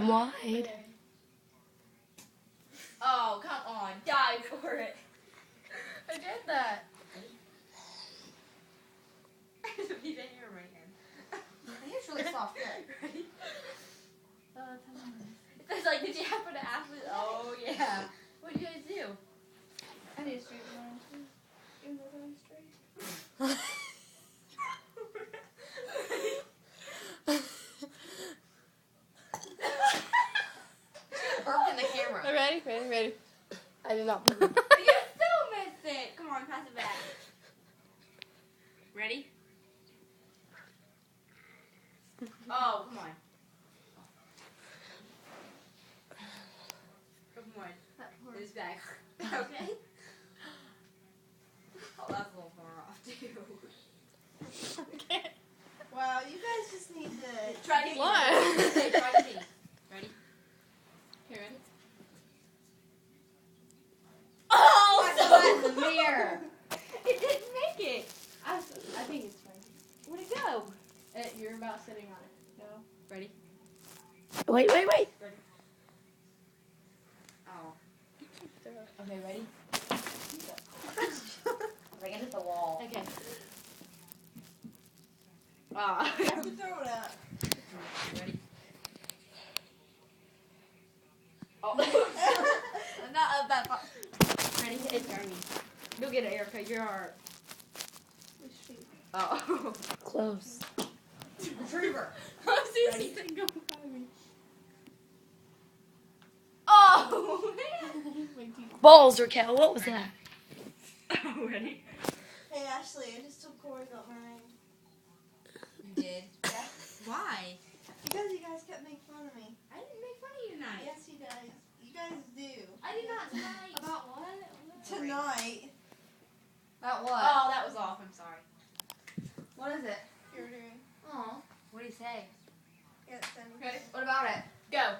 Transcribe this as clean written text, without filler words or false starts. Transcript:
wide. Oh, come on. Die for it. I did that. Be the hair right hand. It's really soft. Ready? It's like, did you happen to ask me? Oh, yeah. What did you guys do? I need a straight line too. Even though I'm straight. Burped in the camera. Ready? I did not. You still missed it. Come on, pass it back. Ready? Oh, come on. Come on. It's back. Okay. Oh, that's a little far off, too. Wow, you guys just need to. Try to be. What? Okay, try to be. Ready? Here, ready? Oh, So in the mirror. It didn't make it. I think it's fine. Where'd it go? You're about sitting on it. Go. Ready? Wait. Oh. Okay, ready? Like I hit the wall. Okay. Ah. You have to throw it up. Ready? Oh. Not up that far. Ready? It's Ernie. You'll get it, Erica. You're our. Oh. Close. Retriever. Ready? Go behind me. Oh, man. Balls, Raquel. What was that? Oh, ready? Hey, Ashley, I just told Corey about mine. You did? Yeah. Why? Because you guys kept making fun of me. I didn't make fun of you tonight. Yes, you guys. You guys do. I did not tonight. About what? Tonight. About what? Oh, that was off. I'm sorry. What is it? You're doing. Oh. What do you say? Yeah, send me. Ready? What about it? Go.